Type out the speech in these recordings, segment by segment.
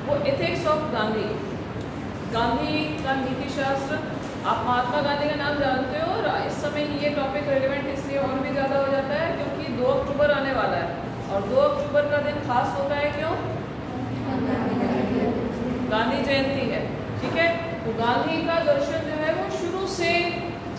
वो ethics of Gandhi. Gandhi का नीति शास्त्र, आप महात्मा गांधी का नाम जानते हो, और इस समय ये टॉपिक रेलिवेंट इसलिए और भी ज़्यादा हो जाता है क्योंकि 2 अक्टूबर आने वाला है, और 2 अक्टूबर का दिन खास होता है क्यों? गांधी जयंती है, ठीक है। तो गांधी का दर्शन जो है वो शुरू से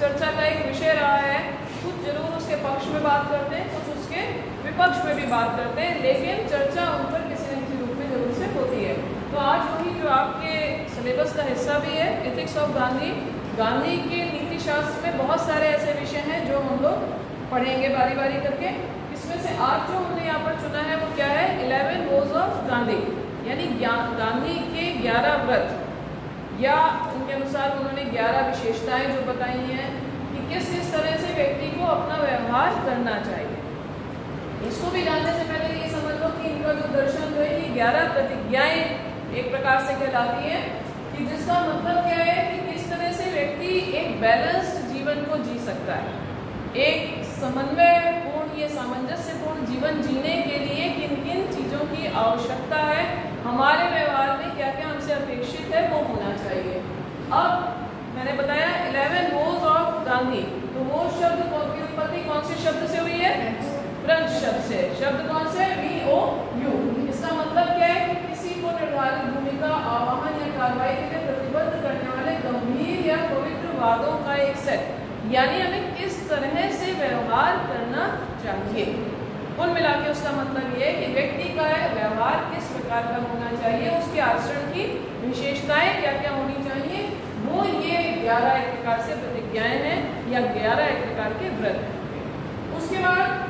चर्चा का एक विषय रहा है। कुछ जरूर उसके पक्ष में बात करते हैं, कुछ उसके विपक्ष में भी बात करते हैं, लेकिन चर्चा उन पर किसी न किसी रूप में जरूर से होती है। तो आज वही जो आपके सिलेबस का हिस्सा भी है, एथिक्स ऑफ गांधी। गांधी के नीति शास्त्र में बहुत सारे ऐसे विषय हैं जो हम लोग पढ़ेंगे बारी बारी करके। इसमें से आज जो हमने यहाँ पर चुना है वो क्या है? 11 वोज ऑफ गांधी, यानी गांधी के 11 व्रत, या उनके अनुसार उन्होंने 11 विशेषताएं जो बताई हैं कि किस किस तरह से व्यक्ति को अपना व्यवहार करना चाहिए। इसको भी जानने से पहले ये समझ लो कि इनका जो दर्शन जो है ये 11 प्रतिज्ञाएं एक प्रकार से कहलाती हैं, कि जिसका मतलब क्या है कि किस तरह से व्यक्ति एक बैलेंस्ड जीवन को जी सकता है, एक समन्वयपूर्ण, ये सामंजस्यपूर्ण जीवन जीने के लिए किन किन चीज़ों की आवश्यकता है, हमारे व्यवहार में क्या क्या हमसे अपेक्षित है वो होना चाहिए। अब मैंने बताया 11 वोज ऑफ गांधी, तो वो शब्द की उत्पत्ति कौन से शब्द से हुई है? फ्रेंच शब्द से। शब्द कौन से? VOU। इसका मतलब क्या है कि किसी को निर्धारित भूमिका, आह्वान या कार्रवाई के लिए प्रतिबद्ध करने वाले गंभीर या पवित्र वादों का एक सेट, यानी हमें किस तरह से व्यवहार करना चाहिए। कुल मिला के उसका मतलब ये है कि व्यक्ति का व्यवहार किस प्रकार का होना चाहिए, उसके आचरण की विशेषताएं क्या क्या होनी चाहिए, वो ये 11 एक प्रकार से प्रतिज्ञाएं हैं या 11 एक प्रकार के व्रत हैं। उसके बाद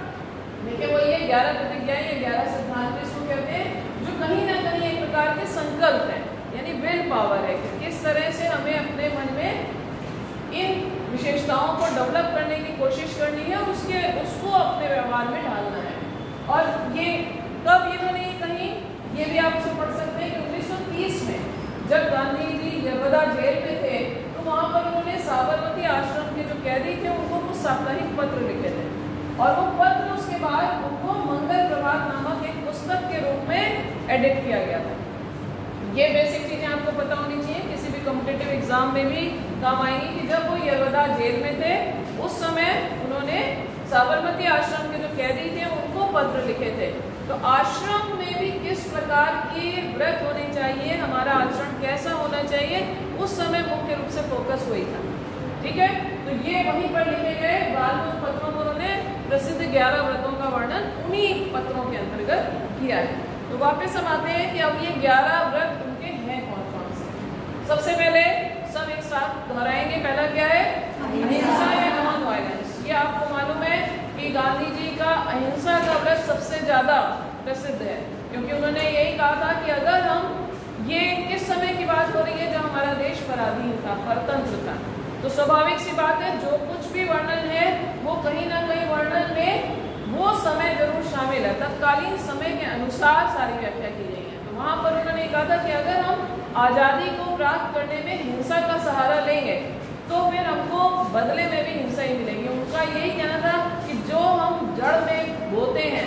देखिए वो ये 11 प्रतिज्ञाएं या 11 सिद्धांत इसको कहते हैं, जो कहीं ना कहीं एक प्रकार के संकल्प हैं, यानी विल पावर है कि किस तरह से हमें अपने मन में इन विशेषताओं को डेवलप करने की कोशिश करनी है और उसको अपने व्यवहार में ढालना है। और ये कब इन्होंने कहीं, ये भी आप उसको पढ़ सकते हैं कि 1930 में जब गांधी जी यरवदा जेल में थे, तो वहाँ पर उन्होंने साबरमती आश्रम के जो कैदी थे उनको कुछ साप्ताहिक पत्र लिखे थे, और वो पत्र उसके बाद उनको मंगल प्रभात नामक एक पुस्तक के रूप में एडिट किया गया था। ये बेसिक चीजें आपको पता होनी चाहिए, किसी भी कॉम्पिटिटिव एग्जाम में भी काम आएंगी कि जब वो यरवदा जेल में थे उस समय उन्होंने साबरमती आश्रम के जो कैदी थे उनको पत्र लिखे थे। तो आश्रम में भी किस प्रकार की व्रत होने चाहिए, हमारा आचरण कैसा होना चाहिए, उस समय मुख्य रूप से फोकस हुई था, ठीक है। तो ये वहीं पर लिखे गए, बाद में पत्रों में उन्होंने प्रसिद्ध 11 व्रतों का वर्णन उन्हीं पत्रों के अंतर्गत किया है। तो वापस हम आते हैं कि अब ये 11 व्रत उनके हैं कौन कौन से। सबसे पहले सब एक साथ दोहराएंगे, पहला क्या है? अहिंसा या नॉन वायलेंस। ये आपको मालूम है कि गांधी जी का अहिंसा का व्रत सबसे ज्यादा प्रसिद्ध है, क्योंकि उन्होंने यही कहा था कि अगर हम, ये किस समय की बात हो रही है जब हमारा देश पराधीन था, परतंत्र था, तो स्वाभाविक सी बात है जो कुछ भी वर्णन है वो कहीं ना कहीं वर्णन में वो समय जरूर शामिल है, तत्कालीन समय के अनुसार सारी व्याख्या की गई है। तो वहाँ पर उन्होंने कहा था कि अगर हम आज़ादी को प्राप्त करने में हिंसा का सहारा लेंगे तो फिर हमको बदले में भी हिंसा ही मिलेगी। उनका यही कहना था कि जो हम जड़ में बोते हैं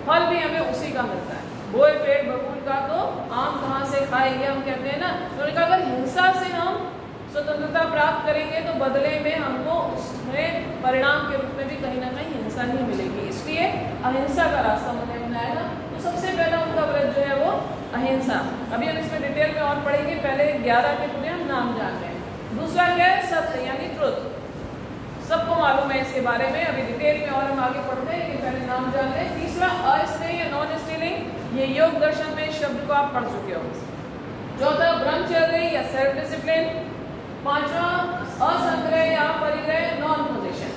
फल भी हमें उसी का मिलता है। बोए पेड़ बबूल का तो आम कहाँ से खाएंगे, हम कहते हैं ना। तो उन्होंने कहा अगर हिंसा से हम स्वतंत्रता प्राप्त करेंगे तो बदले में हमको उसमें परिणाम के रूप में भी कहीं ना कहीं हिंसा ही मिलेगी, इसलिए अहिंसा का रास्ता उन्होंने अपनाया था। तो सबसे पहला उनका व्रत जो है वो अहिंसा। अभी हम इसमें डिटेल में और पढ़ेंगे, पहले 11 के पूरे हम नाम जान रहे हैं। दूसरा क्या है? सत्य यानी ट्रुथ, सबको मालूम है इसके बारे में, अभी डिटेल में और हम आगे पढ़ते हैं, लेकिन पहले नाम जान रहे हैं। तीसरा अस्टेय या नॉन स्टीलिंग, ये योग दर्शन में इस शब्द को आप पढ़ चुके हो। चौथा ब्रह्मचर्य या सेल्फ डिसिप्लिन। पांचवा असंग्रह या परिग्रह नॉन पोजेशन।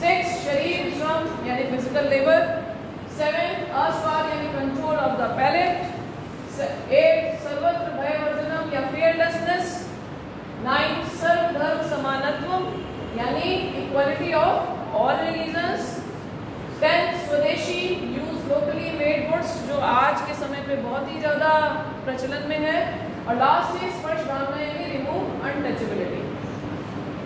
6 शरीर श्रम यानी फिजिकल लेबर। 7 अस्वाद यानी कंट्रोल ऑफ द पैलेट। 8 सर्वत्र भय वर्जनम या फियरलेसनेस। 9 सर्वधर्म समानत्व यानी इक्वालिटी ऑफ ऑल रिलीजन्स। 10 स्वदेशी यूज लोकली मेड गुड्स, जो आज के समय पे बहुत ही ज्यादा प्रचलन में है। और लास्ट है स्पर्श भावना यानी रिमूव अनटचेबिलिटी।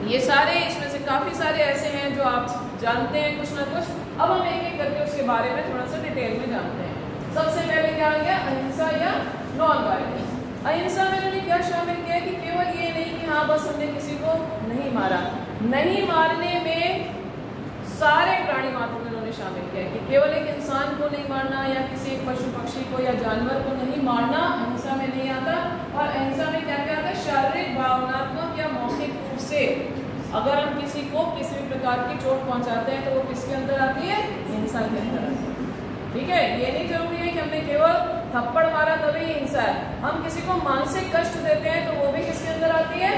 ये सारे, इसमें से काफी सारे ऐसे हैं जो आप जानते हैं कुछ ना कुछ। अब हम एक एक करके उसके बारे में थोड़ा सा डिटेल में जानते हैं। सबसे पहले क्या आ गया? अहिंसा या नॉन वायलेंस। अहिंसा में उन्होंने क्या शामिल किया कि केवल ये नहीं कि हाँ बस हमने किसी को नहीं मारा, नहीं मारने में सारे प्राणी मात्र में उन्होंने शामिल किया कि केवल एक इंसान को नहीं मारना या किसी एक पशु पक्षी को या जानवर को नहीं मारना अहिंसा में नहीं आता। और अहिंसा में क्या क्या आता है? शारीरिक, भावनात्मक या मौखिक रूप से अगर हम किसी को किसी भी प्रकार की चोट पहुंचाते हैं तो वो किसके अंदर आती है? हिंसा के अंदर आती है। ठीक है, ये नहीं जरूरी है कि हमने केवल थप्पड़ मारा तभी हिंसा है। हम किसी को मानसिक कष्ट देते हैं तो वो भी किसके अंदर आती है?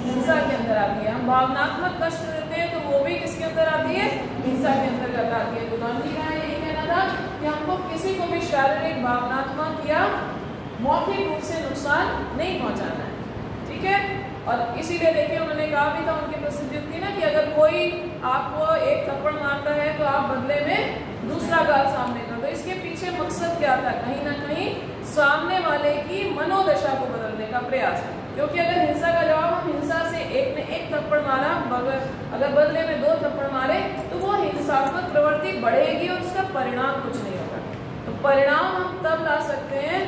हिंसा के अंदर आती है। हम भावनात्मक कष्ट देते हैं तो वो भी किसके अंदर आती है? हिंसा के अंतर्गत आती है। तो गांधी का यही कहना था कि हमको किसी को भी शारीरिक, भावनात्मक या मौखिक रूप से नुकसान नहीं पहुंचाना है। ठीक है, और इसीलिए देखिए उन्होंने कहा भी था, उनकी प्रसिद्ध युक्ति ना कि अगर कोई आपको एक थप्पड़ मारता है तो आप बदले में दूसरा गाल सामने कर दो। इसके पीछे मकसद क्या था? कहीं ना कहीं सामने वाले की मनोदशा को बदलने का प्रयास। क्योंकि अगर हिंसा का जवाब हम हिंसा से एक ने एक थप्पड़ मारा, अगर बदले में 2 थप्पड़ मारे तो वो हिंसात्मक प्रवृत्ति बढ़ेगी और उसका परिणाम कुछ नहीं होगा। तो परिणाम हम तब ला सकते हैं।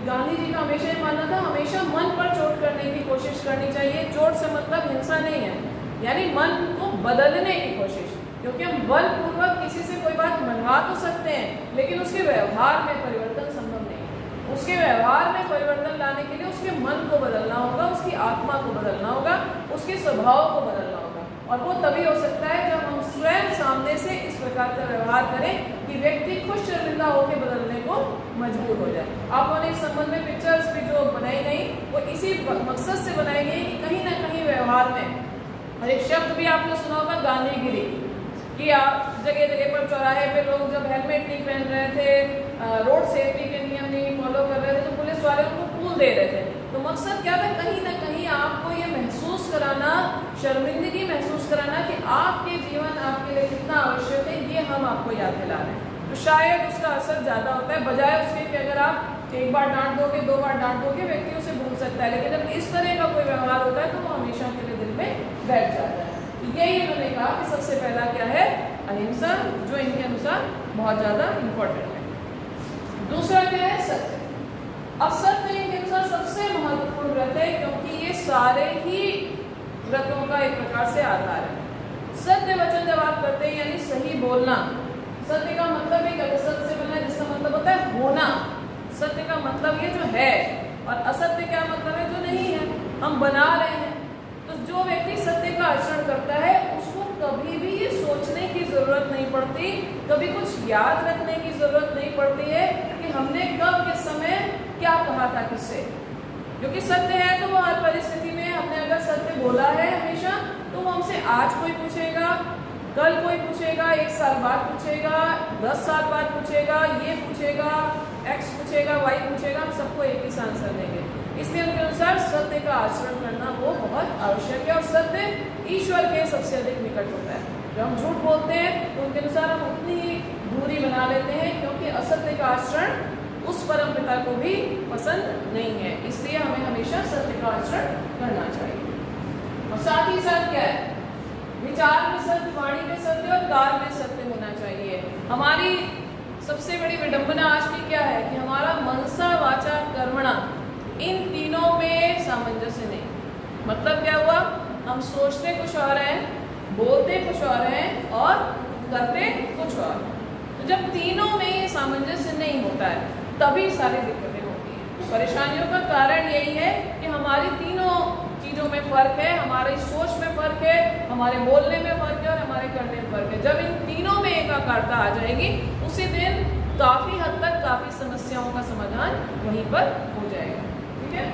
गांधी जी का हमेशा ये मानना था, हमेशा मन पर चोट करने की कोशिश करनी चाहिए। चोट से मतलब हिंसा नहीं है, यानी मन को बदलने की कोशिश। क्योंकि हम बलपूर्वक किसी से कोई बात मनवा तो सकते हैं लेकिन उसके व्यवहार में परिवर्तन संभव नहीं है। उसके व्यवहार में परिवर्तन लाने के लिए उसके मन को बदलना होगा, उसकी आत्मा को बदलना होगा, उसके स्वभाव को बदलना होगा। और वो तभी हो सकता है जब हम स्वयं सामने से इस प्रकार का व्यवहार करें कि व्यक्ति खुद शर्मिंदा होकर बदलने को मजबूर हो जाए। आप लोगों ने इस संबंध में पिक्चर्स भी जो बनाई गई वो इसी मकसद से बनाई गई कि कहीं ना कहीं व्यवहार में, और एक शब्द भी आपने सुना होगा गांधीगिरी, कि आप जगह जगह पर चौराहे पे लोग जब हेलमेट नहीं पहन रहे थे, रोड सेफ्टी के नियम नहीं फॉलो कर रहे थे तो पुलिस वाले उनको पूल दे रहे थे। तो मकसद क्या था? कहीं ना कहीं आपको ये महसूस कराना, शर्मिंदगी महसूस कराना कि आपके जीवन आपके लिए कितना आवश्यक है, ये हम आपको याद दिला रहे हैं। तो शायद उसका असर ज़्यादा होता है, बजाय उसके कि अगर आप एक बार डांट दोगे, 2 बार डांट दोगे, व्यक्ति उसे भूल सकता है। लेकिन जब इस तरह का कोई व्यवहार होता है तो वो हमेशा के लिए दिल में बैठ जाता है। यही उन्होंने कहा कि सबसे पहला क्या है? अहिंसा, जो इनके अनुसार बहुत ज़्यादा इम्पोर्टेंट है। दूसरा क्या है? सत्य। अब सत्य इनके अनुसार सबसे महत्वपूर्ण व्रत है क्योंकि ये सारे ही व्रतों का एक प्रकार से आधार है। सत्य वचन जब आप करते हैं यानी सही बोलना। सत्य का मतलब है कि सत्य से बोलना जिसका मतलब होता है होना। सत्य का मतलब ये जो है, और असत्य क्या मतलब है? जो नहीं है, हम बना रहे हैं। तो जो व्यक्ति सत्य का आचरण करता है उसको कभी भी ये सोचने की जरूरत नहीं पड़ती, कभी कुछ याद रखने की जरूरत नहीं पड़ती है कि हमने कब किस समय क्या कहा था किससे। क्योंकि सत्य है तो वो हर परिस्थिति में, हमने अगर सत्य बोला है हमेशा तो वो हमसे आज कोई पूछेगा, कल कोई पूछेगा, 1 साल बाद पूछेगा, 10 साल बाद पूछेगा, ये पूछेगा, एक्स पूछेगा, वाई पूछेगा, हम सबको एक ही आंसर देंगे। इसलिए उनके अनुसार सत्य का आचरण करना वो बहुत आवश्यक है। और सत्य ईश्वर के सबसे अधिक निकट होता है। जब हम झूठ बोलते हैं तो उनके अनुसार हम उतनी ही दूरी बना लेते हैं क्योंकि असत्य का आचरण उस परम पिता को भी पसंद नहीं है। इसलिए हमें हमेशा सत्य का आचरण करना चाहिए। और साथ ही साथ क्या है? विचार में सत्य, वाणी में सत्य और कार्य में सत्य होना चाहिए। हमारी सबसे बड़ी विडंबना आज की क्या है कि हमारा मनसा, वाचा, कर्मणा, इन तीनों में सामंजस्य नहीं। मतलब क्या हुआ? हम सोचते कुछ और हैं, बोलते कुछ और हैं और करते कुछ और। तो जब तीनों में ये सामंजस्य नहीं होता है तभी सारी दिक्कतें होती हैं। परेशानियों का कारण यही है कि हमारी तीनों चीज़ों में फर्क है, हमारी सोच में फर्क है, हमारे बोलने में फर्क है और हमारे करने में फर्क है। जब इन तीनों में एकाकारता आ जाएगी उसी दिन काफ़ी हद तक काफ़ी समस्याओं का समाधान वहीं पर हो जाएगा। ठीक है,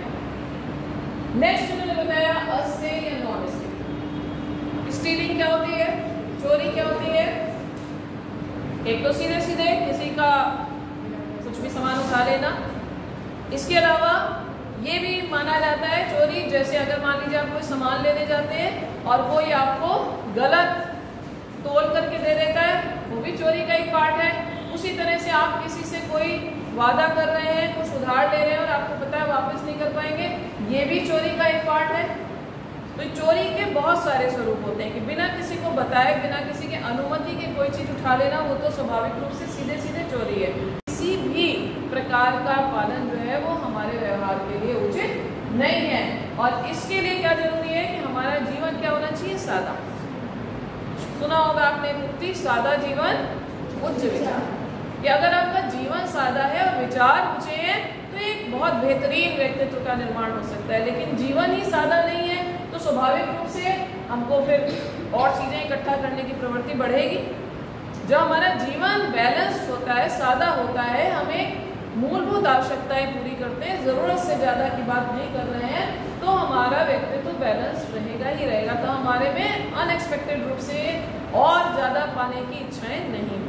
नेक्स्ट उन्होंने बताया अस्टेल या नॉन स्टेल। स्टीलिंग क्या होती है? चोरी क्या होती है? एक तो सीधे सीधे किसी का कुछ भी सामान उठा लेना। इसके अलावा ये भी माना जाता है चोरी, जैसे अगर मान लीजिए आप कोई सामान लेने जाते हैं और कोई आपको गलत तोल करके दे देता है, वो भी चोरी का एक पार्ट है। उसी तरह से आप किसी से कोई वादा कर रहे हैं, कुछ उधार ले रहे हैं और आपको पता है वापस नहीं कर पाएंगे, ये भी चोरी का एक पार्ट है। तो चोरी के बहुत सारे स्वरूप होते हैं कि बिना किसी को बताए, बिना किसी के अनुमति के कोई चीज उठा लेना, वो तो स्वाभाविक रूप से सीधे सीधे चोरी है। किसी भी प्रकार का पालन जो है वो हमारे व्यवहार के लिए उचित नहीं है। और इसके लिए क्या जरूरी है कि हमारा जीवन क्या होना चाहिए? सादा। सुना होगा आपने उक्ति, सादा जीवन उच्च विचार, कि अगर आपका जीवन सादा है और विचार ऊंचे हैं तो एक बहुत बेहतरीन व्यक्तित्व का निर्माण हो सकता है। लेकिन जीवन ही सादा नहीं है तो स्वाभाविक रूप से हमको फिर और चीजें इकट्ठा करने की प्रवृत्ति बढ़ेगी। जब हमारा जीवन बैलेंस्ड होता है, सादा होता है, हमें मूलभूत आवश्यकताएं पूरी करते हैं, जरूरत से ज्यादा की बात नहीं कर रहे हैं, तो हमारा व्यक्तित्व बैलेंस रहेगा ही रहेगा। तो हमारे में अनएक्सपेक्टेड रूप से और ज्यादा पाने की इच्छाएं नहीं,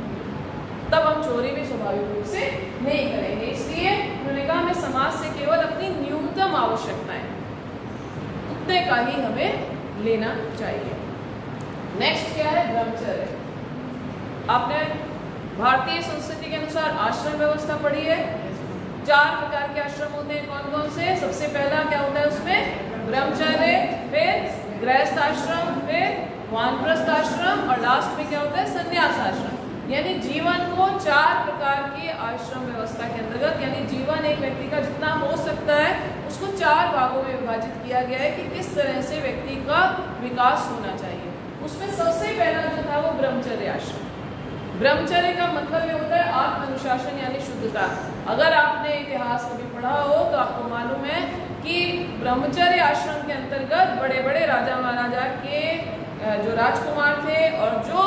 तब हम चोरी भी स्वाभाविक रूप से नहीं करेंगे। इसलिए उन्होंने कहा हमें समाज से केवल अपनी न्यूनतम आवश्यकताएं उतने का ही हमें लेना चाहिए। नेक्स्ट क्या है? ब्रह्मचर्य। आपने भारतीय संस्कृति के अनुसार आश्रम व्यवस्था पढ़ी है। 4 प्रकार के आश्रम होते हैं। कौन कौन से? सबसे पहला क्या होता है उसमें? ब्रह्मचर्य, फिर गृहस्थ आश्रम, फिर वानप्रस्थ आश्रम और लास्ट में क्या होता है? संन्यास आश्रम। यानी जीवन को 4 प्रकार की आश्रम व्यवस्था के अंतर्गत, यानी जीवन एक व्यक्ति का जितना हो सकता है उसको 4 भागों में विभाजित किया गया है कि किस तरह से व्यक्ति का विकास होना चाहिए। उसमें सबसे पहला जो था वो ब्रह्मचर्य आश्रम। ब्रह्मचर्य का मतलब ये होता है आत्म अनुशासन यानी शुद्धता। अगर आपने इतिहास कभी पढ़ा हो तो आपको मालूम है कि ब्रह्मचर्य आश्रम के अंतर्गत बड़े बड़े राजा महाराजा के जो राजकुमार थे और जो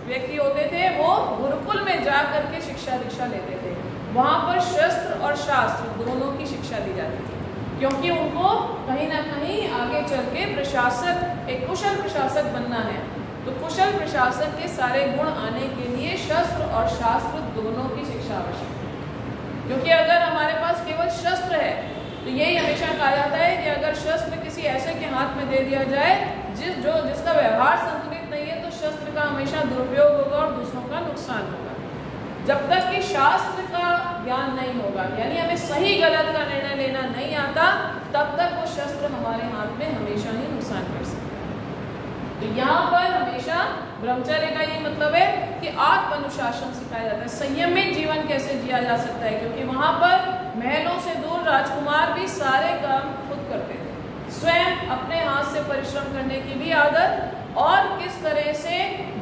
व्यक्ति होते थे वो गुरुकुल में जा करके शिक्षा दीक्षा लेते थे। वहाँ पर शस्त्र और शास्त्र दोनों की शिक्षा दी जाती थी, क्योंकि उनको कहीं ना कहीं आगे चल के प्रशासक, एक कुशल प्रशासक बनना है। तो कुशल प्रशासक के सारे गुण आने के लिए शस्त्र और शास्त्र दोनों की शिक्षा आवश्यक है। क्योंकि अगर हमारे पास केवल शस्त्र है तो यही हमेशा कहा जाता है कि अगर शस्त्र किसी ऐसे के हाथ में दे दिया जाए जिसका व्यवहार संतुलित नहीं है तो शस्त्र का हमेशा दुरुपयोग होगा और दूसरों का नुकसान होगा। जब तक कि शास्त्र का ज्ञान नहीं होगा, यानी हमें सही गलत का निर्णय लेना नहीं आता, तब तक वो शस्त्र हमारे हाथ में हमेशा ही नुकसान कर सकता है। तो यहाँ पर हमेशा ब्रह्मचर्य का ये मतलब है कि आत्म अनुशासन सिखाया जाता है। संयमित जीवन कैसे जिया जा सकता है, क्योंकि वहाँ पर महलों से दूर राजकुमार भी सारे काम खुद करते थे। स्वयं अपने हाथ से परिश्रम करने की भी आदत, और किस तरह से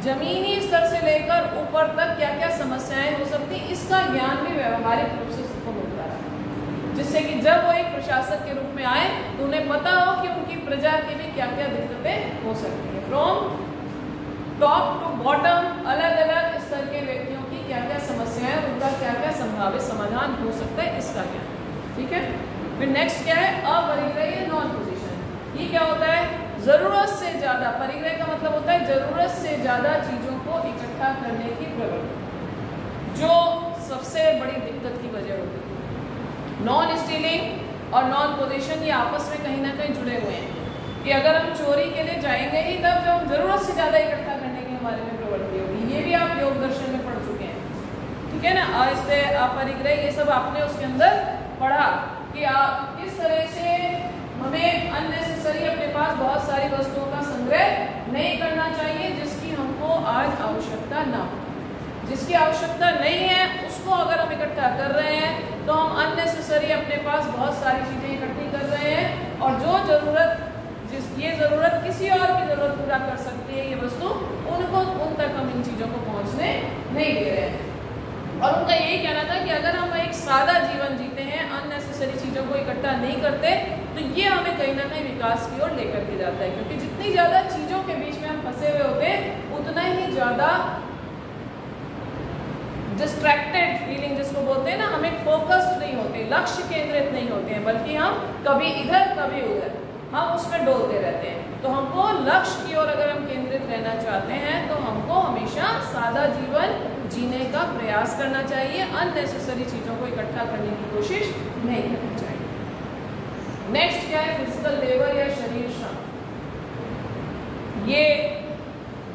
जमीनी स्तर से लेकर ऊपर तक क्या क्या समस्याएं हो सकती, इसका ज्ञान भी व्यवहारिक रूप से सबको मिलता रहा, जिससे कि जब वो एक प्रशासक के रूप में आए तो उन्हें पता हो कि उनकी प्रजा के लिए क्या क्या दिक्कतें हो सकती है। फ्रॉम टॉप टू बॉटम अलग अलग स्तर के व्यक्तियों की क्या क्या समस्याएं, उनका क्या क्या संभावित समाधान हो सकता है, इसका ज्ञान। ठीक है। फिर नेक्स्ट क्या है? अपरिग्रह नॉन पोजीशन। ये क्या होता है? जरूरत से ज्यादा, परिग्रह का मतलब होता है जरूरत से ज्यादा चीजों को इकट्ठा करने की प्रवृत्ति, जो सबसे बड़ी दिक्कत की वजह होती है। नॉन स्टीलिंग और नॉन पोजीशन ये आपस में कहीं ना कहीं जुड़े हुए हैं कि अगर हम चोरी के लिए जाएंगे ही तब जब हम जरूरत से ज्यादा इकट्ठा करने की हमारे में प्रवृत्ति होगी। ये भी आप योग दर्शन में पढ़ चुके हैं, ठीक है ना। अस्ते अपरिग्रह ये सब आपने उसके अंदर पढ़ा कि आप किस तरह से हमें अननेसेसरी अपने पास बहुत सारी वस्तुओं का संग्रह नहीं करना चाहिए जिसकी हमको आज आवश्यकता ना हो। जिसकी आवश्यकता नहीं है उसको अगर हम इकट्ठा कर रहे हैं तो हम अननेसेसरी अपने पास बहुत सारी चीजें इकट्ठी कर रहे हैं, और जो जरूरत ये जरूरत किसी और की जरूरत पूरा कर सकती है ये वस्तु, उन तक हम इन चीजों को पहुंचने नहीं दे रहे हैं। और उनका यही कहना था कि अगर हम एक सादा जीवन जीते हैं, अननेसेसरी चीजों को इकट्ठा नहीं करते, तो ये हमें कहीं ना कहीं विकास की ओर लेकर के जाता है। क्योंकि जितनी ज्यादा चीजों के बीच में हम फंसे हुए होते हैं उतना ही ज्यादा डिस्ट्रैक्टेड फीलिंग जिसको बोलते हैं ना, हमें फोकस्ड नहीं होते, लक्ष्य केंद्रित नहीं होते हैं, बल्कि हम कभी इधर कभी उधर हम उसमें डोलते रहते हैं। तो हमको लक्ष्य की ओर अगर हम केंद्रित रहना चाहते हैं तो हमको हमेशा सादा जीवन जीने का प्रयास करना चाहिए, अननेसेसरी चीजों को इकट्ठा करने की कोशिश नहीं करनी चाहिए। नेक्स्ट क्या है? फिजिकल लेबर या शरीर श्रम। ये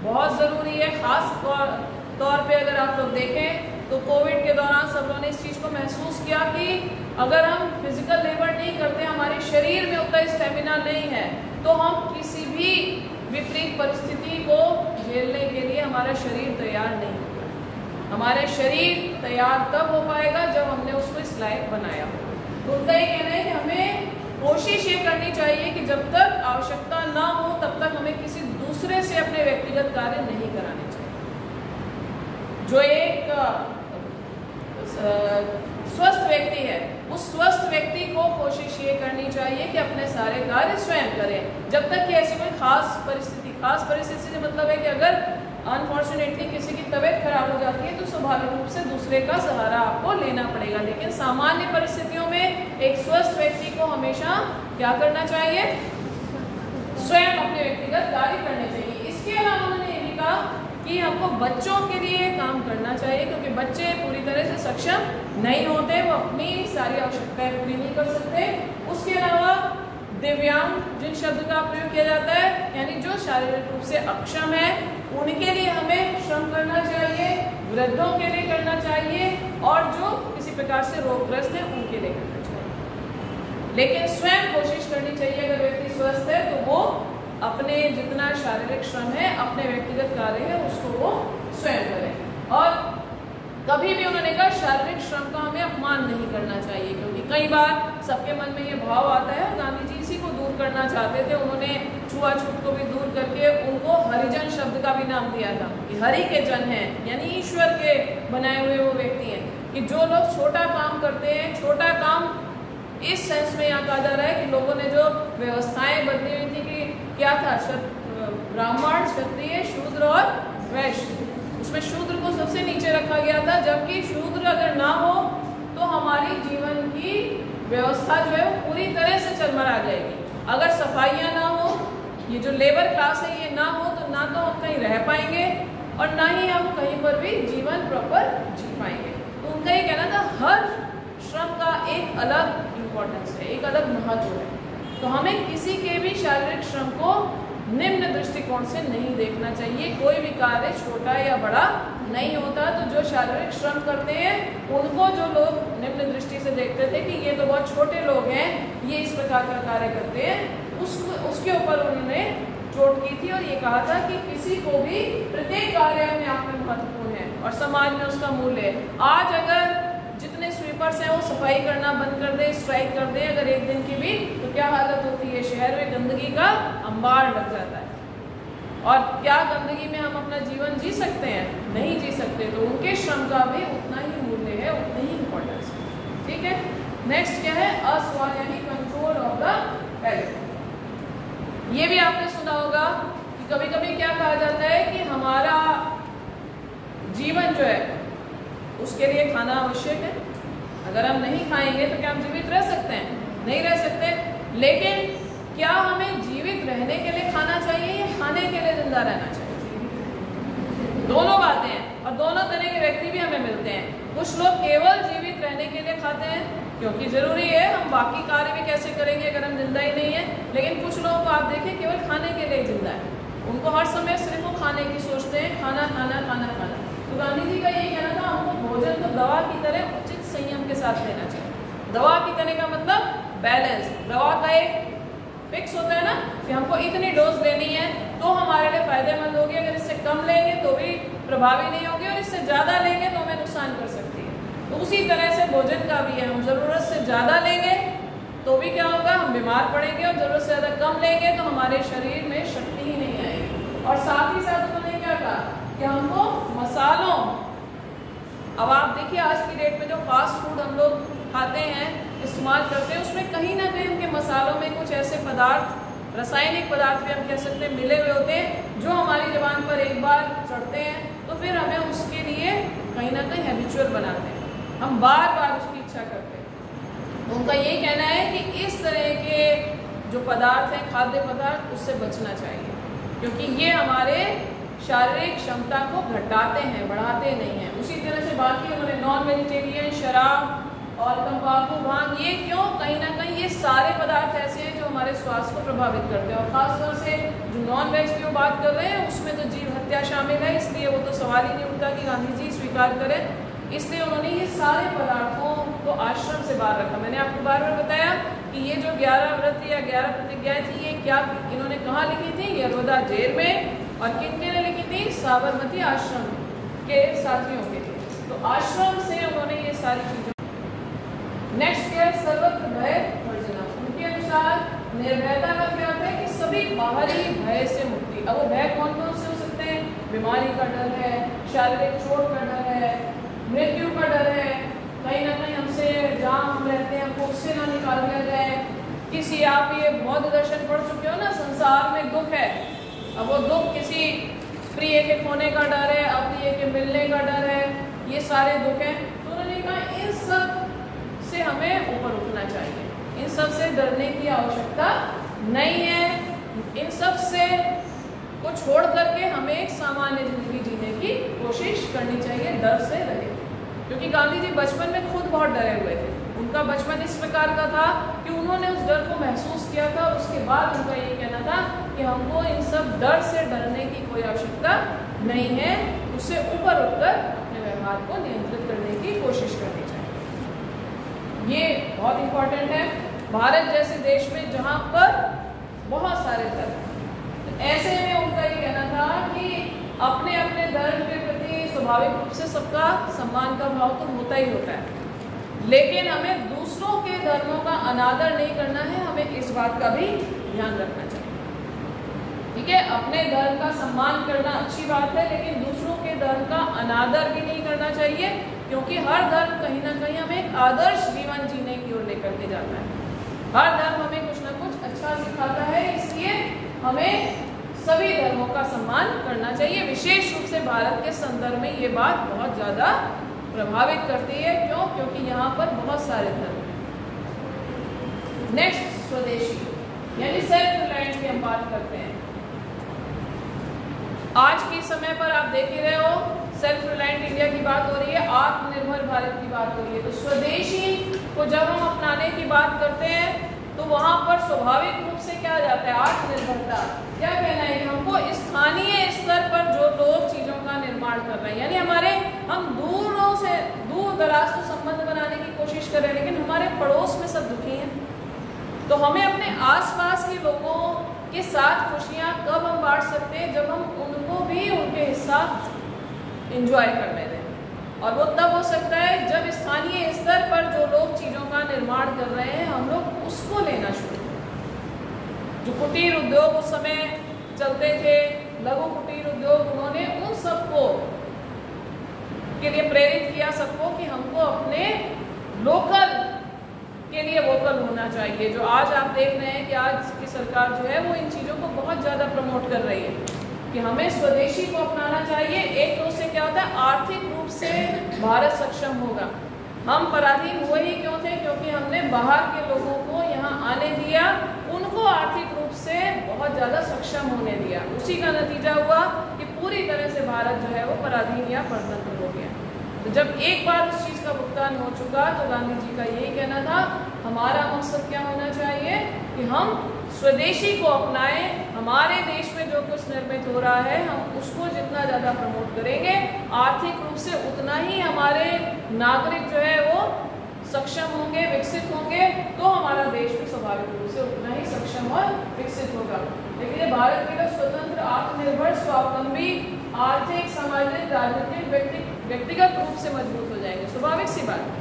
बहुत जरूरी है। खास तौर पे अगर आप लोग देखें तो कोविड के दौरान सब लोगों ने इस चीज को महसूस किया कि अगर हम फिजिकल लेबर नहीं करते, हमारे शरीर में उतना स्टेमिना नहीं है, तो हम किसी भी विपरीत परिस्थिति को झेलने के लिए हमारा शरीर तैयार नहीं होगा। हमारा शरीर तैयार तब हो पाएगा जब हमने उसको इस लायक बनाया हो। तो उनका ये कहना है कि हमें कोशिश ये करनी चाहिए कि जब तक आवश्यकता ना हो तब तक हमें किसी दूसरे से अपने व्यक्तिगत कार्य नहीं कराने चाहिए। जो एक स्वस्थ व्यक्ति है, उस स्वस्थ व्यक्ति को कोशिश ये करनी चाहिए कि अपने सारे कार्य स्वयं करें, जब तक कि ऐसी कोई खास परिस्थिति से मतलब है कि अगर अनफॉर्चुनेटली किसी की तबीयत खराब हो जाती है तो स्वाभाविक रूप से दूसरे का सहारा आपको लेना पड़ेगा। लेकिन सामान्य परिस्थितियों में एक स्वस्थ व्यक्ति को हमेशा क्या करना चाहिए? स्वयं अपने व्यक्तिगत कार्य करने चाहिए। इसके अलावा उन्होंने ये भी कहा कि हमको बच्चों के लिए काम करना चाहिए, क्योंकि बच्चे पूरी तरह से सक्षम नहीं होते, वो अपनी सारी आवश्यकताएं पूरी नहीं कर सकते। उसके अलावा दिव्यांग जिन शब्द का प्रयोग किया जाता है, यानी जो शारीरिक रूप से अक्षम है, उनके लिए हमें श्रम करना चाहिए, वृद्धों के लिए करना चाहिए, और जो किसी प्रकार से रोगग्रस्त है उनके लिए करना चाहिए। लेकिन स्वयं कोशिश करनी चाहिए, अगर व्यक्ति स्वस्थ है तो वो अपने जितना शारीरिक श्रम है, अपने व्यक्तिगत कार्य है, उसको वो स्वयं करें। और कभी भी उन्होंने कहा शारीरिक श्रम का हमें अपमान नहीं करना चाहिए, क्योंकि कई बार सबके मन में ये भाव आता है। गांधी जी इसी को दूर करना चाहते थे, उन्होंने छुआछूत को भी दूर करके उनको हरिजन शब्द का भी नाम दिया था कि हरि के जन हैं, यानी ईश्वर के बनाए हुए वो व्यक्ति हैं। कि जो लोग छोटा काम करते हैं, छोटा काम इस सेंस में यहाँ कहा जा रहा है कि लोगों ने जो व्यवस्थाएं बदली हुई थी कि क्या था, ब्राह्मण, क्षत्रिय, शूद्र और वैश्य, उसमें शूद्र को सबसे नीचे रखा गया था, जबकि शूद्र अगर ना हो तो हमारी जीवन की व्यवस्था जो है वो पूरी तरह से चरमरा जाएगी। अगर सफाइयाँ ना हो, ये जो लेबर क्लास है ये ना हो, तो ना तो हम कहीं रह पाएंगे और ना ही हम कहीं पर भी जीवन प्रॉपर जी पाएंगे। तो उनका ये कहना था हर श्रम का एक अलग इम्पोर्टेंस है, एक अलग महत्व है। तो हमें किसी के भी शारीरिक श्रम को निम्न दृष्टिकोण से नहीं देखना चाहिए। कोई भी कार्य छोटा या बड़ा नहीं होता। तो जो शारीरिक श्रम करते हैं उनको जो लोग निम्न दृष्टि से देखते थे कि ये तो बहुत छोटे लोग हैं, ये इस प्रकार का कार्य करते हैं, उसके ऊपर उन्होंने चोट की थी और ये कहा था कि किसी को भी प्रत्येक कार्य अपने आप में महत्वपूर्ण है और समाज में उसका मूल्य है। आज अगर जितने स्वीपर्स हैं वो सफाई करना बंद कर दे, स्ट्राइक कर दे अगर एक दिन की भी, तो क्या हालत होती है? शहर में गंदगी का अंबार लग जाता है। और क्या गंदगी में हम अपना जीवन जी सकते हैं? नहीं जी सकते। तो उनके श्रम का भी उतना ही मूल्य है, उतनी ही इम्पोर्टेंस है। ठीक है, नेक्स्ट क्या है? अस्वाल यानी कंट्रोल ऑफ द पैलेट। ये भी आपने सुना होगा कि कभी कभी क्या कहा जाता है कि हमारा जीवन जो है उसके लिए खाना आवश्यक है। अगर हम नहीं खाएंगे तो क्या हम जीवित रह सकते हैं? नहीं रह सकते। लेकिन क्या हमें जीवित रहने के लिए खाना चाहिए या खाने के लिए जिंदा रहना चाहिए? दोनों बातें हैं और दोनों तरह के व्यक्ति भी हमें मिलते हैं। कुछ लोग केवल जीवित रहने के लिए खाते हैं क्योंकि जरूरी है, हम बाकी कार्य भी कैसे करेंगे अगर हम जिंदा ही नहीं है। लेकिन कुछ लोगों को आप देखें केवल खाने के लिए जिंदा है, उनको हर समय सिर्फ वो खाने की सोचते हैं, खाना खाना खाना खाना। तो गांधी जी का ये कहना था हमको भोजन को दवा की तरह उचित संयम के साथ लेना चाहिए। दवा की तरह का मतलब बैलेंस। दवा का एक फिक्स होता है ना कि हमको इतनी डोज लेनी है तो हमारे लिए फायदेमंद होगी, अगर इससे कम लेंगे तो भी प्रभावी नहीं होगी और इससे ज़्यादा लेंगे तो हमें नुकसान कर सकती है। तो उसी तरह से भोजन का भी है, हम ज़रूरत से ज़्यादा लेंगे तो भी क्या होगा, हम बीमार पड़ेंगे, और ज़रूरत से ज़्यादा कम लेंगे तो हमारे शरीर में शक्ति ही नहीं आएगी। और साथ ही साथ उन्होंने क्या कहा कि हमको मसालों, अब आप देखिए आज की डेट में जो फास्ट फूड हम लोग खाते हैं, इस्तेमाल करते हैं, उसमें कहीं ना कहीं उनके मसालों में कुछ ऐसे पदार्थ, रासायनिक पदार्थ भी हम कह सकते हैं मिले हुए होते हैं जो हमारी ज़बान पर एक बार चढ़ते हैं तो फिर हमें उसके लिए कहीं ना कहीं हैबिचुअल बनाते हैं, हम बार बार उसकी इच्छा करते हैं। तो उनका ये कहना है कि इस तरह के जो पदार्थ हैं, खाद्य पदार्थ, उससे बचना चाहिए क्योंकि ये हमारे शारीरिक क्षमता को घटाते हैं, बढ़ाते नहीं हैं। उसी तरह से बाकी उन्होंने नॉन वेजिटेरियन, शराब और तंबाकू, भांग, ये क्यों, कहीं ना कहीं ये सारे पदार्थ ऐसे हैं जो हमारे स्वास्थ्य को प्रभावित करते हैं। और खासतौर से जो नॉन वेज की वो बात कर रहे हैं उसमें तो जीव हत्या शामिल है, इसलिए वो तो सवाल ही नहीं उठता कि गांधी जी स्वीकार करें। इसलिए उन्होंने ये सारे पदार्थों को आश्रम से बाहर रखा। मैंने आपको बार बार बताया कि ये जो 11 व्रत या 11 प्रतिज्ञाएं थी, ये क्या इन्होंने कहाँ लिखी थी? यशोदा जेल में। और किनके ने लिखी थी? साबरमती आश्रम के साथियों के लिए। तो आश्रम से उन्होंने ये सारी चीजें। नेक्स्ट क्या है? सर्वत्र भय वर्जना। उनके अनुसार निर्भयता का क्या अर्थ है कि सभी बाहरी भय से मुक्ति। अब वो भय कौन कौन से हो सकते हैं? बीमारी का डर है, शारीरिक चोट का डर है, मृत्यु का डर है, कहीं ना कहीं हमसे जहाँ हम रहते हैं हमको उससे ना निकाल दिया जाए, किसी आप ये बौद्ध दर्शन पढ़ चुके हो ना, संसार में दुख है, अब वो दुख किसी प्रिय के खोने का डर है, अप्रिय के मिलने का डर है, ये सारे दुख हैं। तो उन्होंने कहा इन सब से हमें ऊपर उठना चाहिए, इन सब से डरने की आवश्यकता नहीं है, इन सब से को छोड़ करके हमें एक सामान्य जिंदगी जीने की कोशिश करनी चाहिए, डर से रहे। क्योंकि गांधी जी बचपन में खुद बहुत डरे हुए थे, उनका बचपन इस प्रकार का था कि उन्होंने उस डर को महसूस किया था और उसके बाद उनका ये कहना था कि हमको इन सब डर से डरने की कोई आवश्यकता नहीं है, उससे ऊपर उठकर अपने व्यवहार को नियंत्रित करने की कोशिश करनी चाहिए। ये बहुत इंपॉर्टेंट है। भारत जैसे देश में जहाँ पर बहुत सारे धर्म, तो ऐसे में उनका ये कहना था कि अपने अपने धर्म के प्रति स्वाभाविक रूप से सबका सम्मान का भाव तो होता ही होता है, लेकिन हमें दूसरों के धर्मों का अनादर नहीं करना है, हमें इस बात का भी ध्यान रखना चाहिए। ठीक है, अपने धर्म का सम्मान करना अच्छी बात है, लेकिन दूसरों के धर्म का अनादर भी नहीं करना चाहिए, क्योंकि हर धर्म कहीं ना कहीं हमें एक आदर्श जीवन जीने की ओर लेकर के जाता है। हर धर्म हमें कुछ ना कुछ अच्छा सिखाता है, इसलिए हमें सभी धर्मों का सम्मान करना चाहिए। विशेष रूप से भारत के संदर्भ में ये बात बहुत ज़्यादा प्रभावित करती है। क्यों? क्योंकि यहाँ पर बहुत सारे धर्म हैं। नेक्स्ट, स्वदेशी यानी सेल्फ रिलायंस की हम बात करते हैं। आज के समय पर आप देख ही रहे हो, सेल्फ रिलायंट इंडिया की बात हो रही है, आत्मनिर्भर भारत की बात हो रही है। तो स्वदेशी को जब हम अपनाने की बात करते हैं तो वहां पर स्वाभाविक रूप से क्या आ जाता है? आत्मनिर्भरता। क्या कहना है कि हमको स्थानीय स्तर पर जो लोग चीजों का निर्माण कर रहे हैं, यानी हम दूरों से दूर दराज तो संबंध बनाने की कोशिश कर रहे हैं, लेकिन हमारे पड़ोस में सब दुखी हैं। तो हमें अपने आसपास के लोगों के साथ खुशियां कब हम बांट सकते हैं? जब हम उनको भी उनके हिस्सा एंजॉय करने दें। और वो तब हो सकता है जब स्थानीय स्तर पर जो लोग चीज़ों का निर्माण कर रहे हैं हम लोग उसको लेना शुरू करें। जो कुटीर उद्योग उस समय चलते थे, लघु कुटीर उद्योग, उन्होंने उन सबको के लिए प्रेरित किया सबको कि हमको अपने लोकल के लिए वोकल होना चाहिए। जो आज आप देख रहे हैं कि आज की सरकार जो है वो इन चीज़ों को बहुत ज़्यादा प्रमोट कर रही है कि हमें स्वदेशी को अपनाना चाहिए। एक तो उससे क्या होता है? आर्थिक रूप से भारत सक्षम होगा। हम पराधीन हुए ही क्यों थे? क्योंकि हमने बाहर के लोगों को यहाँ आने दिया, उनको आर्थिक रूप से बहुत ज़्यादा सक्षम होने दिया। उसी का नतीजा हुआ कि पूरी तरह से भारत जो है वो पराधीन या परतंत्र हो गया। तो जब एक बार उस चीज़ का भुगतान हो चुका तो गांधी जी का यही कहना था, हमारा मकसद क्या होना चाहिए कि हम स्वदेशी को अपनाएं। हमारे देश में जो कुछ निर्मित हो रहा है हम उसको जितना ज़्यादा प्रमोट करेंगे, आर्थिक रूप से उतना ही हमारे नागरिक जो है वो सक्षम होंगे, विकसित होंगे, तो हमारा देश भी स्वाभाविक रूप से उतना ही सक्षम और विकसित होगा। लेकिन ये भारत के लोग स्वतंत्र, आत्मनिर्भर, स्वावलंबी, आर्थिक, सामाजिक, राजनीतिक, व्यक्तिगत रूप से मजबूत हो जाएंगे। स्वाभाविक सी बात,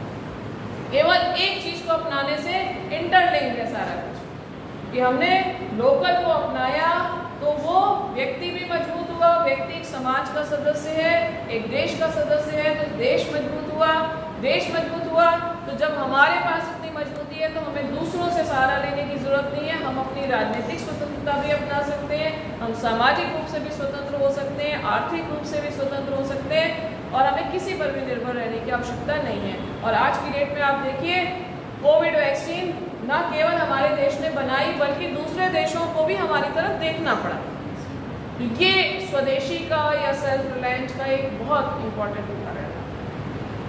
केवल एक चीज को अपनाने से इंटरलिंक है सारा कुछ, कि हमने लोकल को अपनाया तो वो व्यक्ति भी मजबूत हुआ, व्यक्ति एक समाज का सदस्य है, एक देश का सदस्य है, तो देश मजबूत हुआ, देश मजबूत हुआ तो जब हमारे पास इतनी मजबूती है तो हमें दूसरों से सहारा लेने की जरूरत नहीं है। हम अपनी राजनीतिक स्वतंत्रता भी अपना सकते हैं, हम सामाजिक रूप से भी स्वतंत्र हो सकते हैं, आर्थिक रूप से भी स्वतंत्र हो सकते हैं और हमें किसी पर भी निर्भर रहने की आवश्यकता नहीं है। और आज की डेट में आप देखिए, कोविड वैक्सीन न केवल हमारे देश ने बनाई बल्कि दूसरे देशों को भी हमारी तरफ देखना पड़ा। ये स्वदेशी का या सेल्फ रिलायंस का एक बहुत इंपॉर्टेंट उदाहरण है।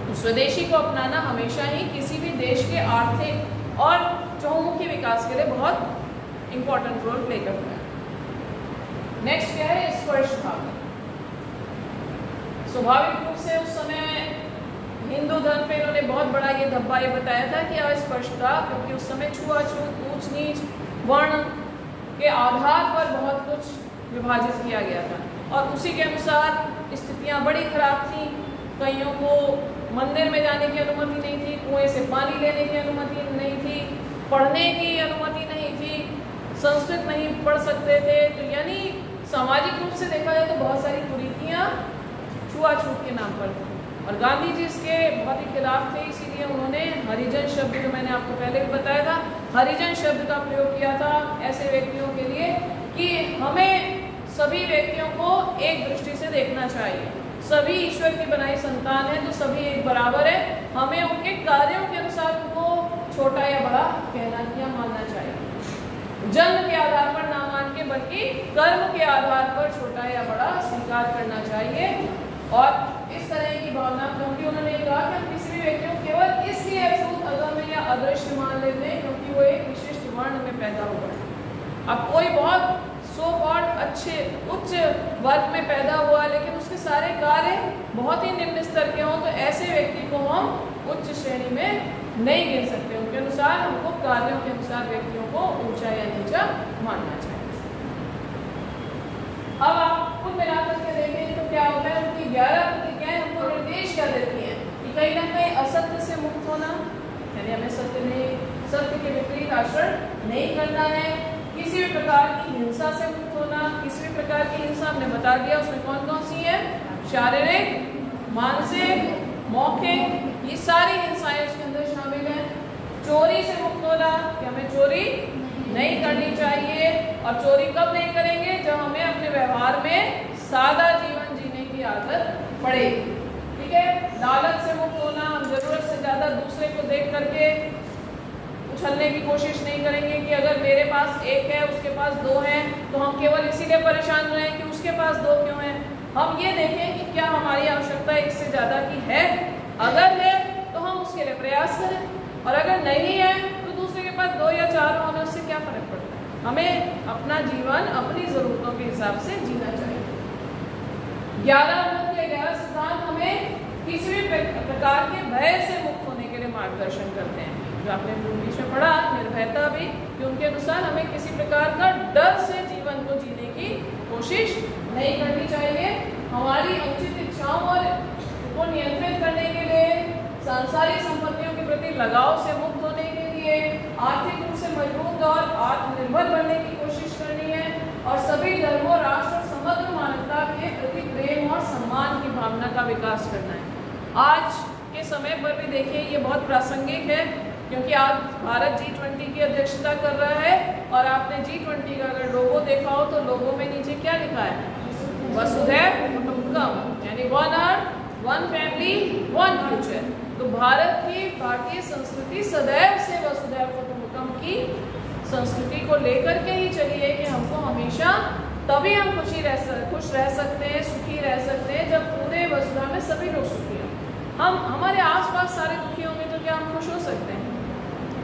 तो स्वदेशी को अपनाना हमेशा ही किसी भी देश के आर्थिक और चहुमुखी विकास के लिए बहुत इंपॉर्टेंट रोल प्ले करता है। नेक्स्ट क्या है? स्पर्श भाव। स्वाभाविक रूप से उस समय हिंदू धर्म पे इन्होंने बहुत बड़ा ये धब्बा ये बताया था कि अस्पृश्यता, क्योंकि उस समय छुआछूत, ऊंच नीच, वर्ण के आधार पर बहुत कुछ विभाजित किया गया था और उसी के अनुसार स्थितियां बड़ी खराब थी। कईयों को मंदिर में जाने की अनुमति नहीं थी, कुएं से पानी लेने की अनुमति नहीं थी, पढ़ने की अनुमति नहीं थी, संस्कृत नहीं पढ़ सकते थे। तो यानी सामाजिक रूप से देखा जाए तो बहुत सारी कुरीतियाँ छुआछूत के नाम पर थी और गांधी जी इसके बहुत ही खिलाफ थे। इसीलिए उन्होंने हरिजन शब्द, जो मैंने आपको पहले भी बताया था, हरिजन शब्द का प्रयोग किया था ऐसे व्यक्तियों के लिए कि हमें सभी व्यक्तियों को एक दृष्टि से देखना चाहिए। सभी ईश्वर की बनाई संतान है तो सभी एक बराबर है। हमें उनके कार्यों के अनुसार उनको छोटा या बड़ा कहना या मानना चाहिए। जन्म के आधार पर ना मान के बल्कि कर्म के आधार पर छोटा या बड़ा स्वीकार करना चाहिए। और इस तरह की भावना, क्योंकि उन्होंने कहा कि हम किसी भी व्यक्ति को केवल इसलिए अछूत, अगम्य या अदृश्य मान लेते हैं क्योंकि वो एक विशिष्ट वर्ण में पैदा हुआ है। अब कोई बहुत सो कॉल्ड अच्छे उच्च वर्ग में पैदा हुआ लेकिन उसके सारे कार्य बहुत ही निम्न स्तर के हों तो ऐसे व्यक्ति को हम उच्च श्रेणी में नहीं गिन सकते। उनके अनुसार हमको कार्यों के अनुसार व्यक्तियों को ऊंचा या नीचा मानना चाहिए। अब आप कुल मिलाकर के देखें तो क्या होता है, उनकी 11 प्रतिज्ञाएं हमको निर्देश क्या देती हैं कि कहीं ना कहीं असत्य से मुक्त होना, यानी हमें सत्य के विपरीत आचरण नहीं करना है। किसी भी प्रकार की हिंसा से मुक्त होना। किसी भी प्रकार की हिंसा हमने बता दिया उसमें कौन कौन सी है, शारीरिक, मानसिक, मौखिक, ये सारी हिंसाएं उसके अंदर शामिल हैं। चोरी से मुक्त होना कि हमें चोरी नहीं करनी चाहिए और चोरी कब नहीं करेंगे, जब हमें अपने व्यवहार में सादा जीवन जीने की आदत पड़ेगी। ठीक है। लालच से मुक्त होना, हम जरूरत से ज्यादा दूसरे को देख करके उछलने की कोशिश नहीं करेंगे कि अगर मेरे पास एक है उसके पास 2 हैं तो हम केवल इसीलिए परेशान रहें कि उसके पास 2 क्यों हैं। हम ये देखें कि क्या हमारी आवश्यकता एक से ज्यादा की है, अगर है तो हम उसके लिए प्रयास करें और अगर नहीं है तो दूसरे के पास 2 या 4 होने उससे क्या फर्क पड़ता है। हमें अपना जीवन अपनी जरूरतों के हिसाब से जीना चाहिए। 11 सिद्धांत हमें किसी भी प्रकार के भय से मुक्त होने के लिए मार्गदर्शन करते हैं। जो आपने इंग्लिश में पढ़ा निर्भयता भी, कि उनके अनुसार हमें किसी प्रकार का डर से जीवन को जीने की कोशिश नहीं करनी चाहिए। हमारी अनुचित इच्छाओं और को नियंत्रित करने के लिए, सांसारिक संपत्तियों के प्रति लगाव से मुक्त होने के लिए, आर्थिक रूप से मजबूत और आत्मनिर्भर बनने की कोशिश करनी है और सभी धर्मों, राष्ट्र और समग्र मानवता के प्रति प्रेम और सम्मान की भावना का विकास करना है। आज के समय पर भी देखिए ये बहुत प्रासंगिक है क्योंकि आज भारत G20 की अध्यक्षता कर रहा है और आपने G20 का अगर लोगो देखा हो तो लोगो में नीचे क्या लिखा है, वसुधैव कुटुंबकम, यानी 1 अर्थ, 1 फैमिली, 1 फ्यूचर। तो भारत की भारतीय संस्कृति सदैव से वसुधैव कुटुंबकम की संस्कृति को लेकर के ही चली है कि हमको हमेशा तभी हम खुश रह सकते हैं, सुखी रह सकते हैं जब पूरे वसुधा में सभी लोग सुखी हों। हम हमारे आसपास सारे दुखी होंगे तो क्या हम खुश हो सकते हैं?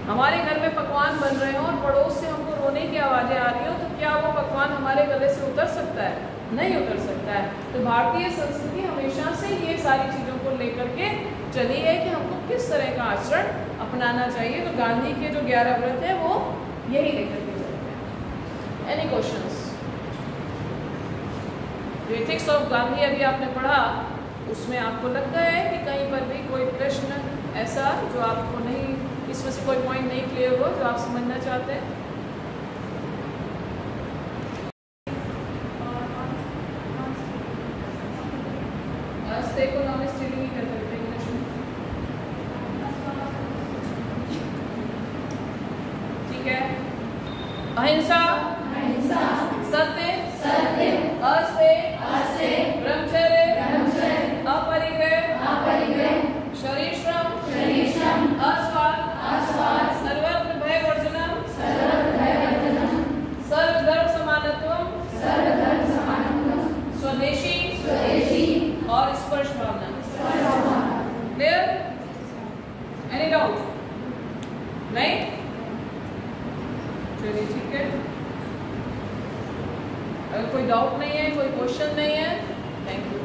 हमारे घर में पकवान बन रहे हों और पड़ोस से हमको रोने की आवाज़ें आ रही हो तो क्या वो पकवान हमारे गले से उतर सकता है? नहीं उतर सकता है। तो भारतीय संस्कृति हमेशा से ये सारी चीज़ों को लेकर के चली है कि हमको किस तरह का आचरण अपनाना चाहिए। तो गांधी के जो 11 व्रत है वो यही लेकर के चलते हैं। Any questions? Ethics of Gandhi अभी आपने पढ़ा, उसमें आपको लगता है कि कहीं पर भी कोई प्रश्न ऐसा जो आपको नहीं, इसमें से कोई पॉइंट नहीं क्लियर हो जो आप समझना चाहते हैं? को नॉन स्टीलिंग ही कर सकते हैं इंग्लिश में। ठीक है। अहिंसा, सत्य, अस्तेय, ब्रह्मचर्य, अपरिग्रह, शरीर श्रम, अस्वाद, सर्वत्र भय वर्जनम, सर्वधर्म समानत्वम, स्वदेशी और स्पर्श भावना। क्लियर? Any doubt? नहीं? चलिए ठीक है। अगर कोई डाउट नहीं है, कोई क्वेश्चन नहीं है, थैंक यू।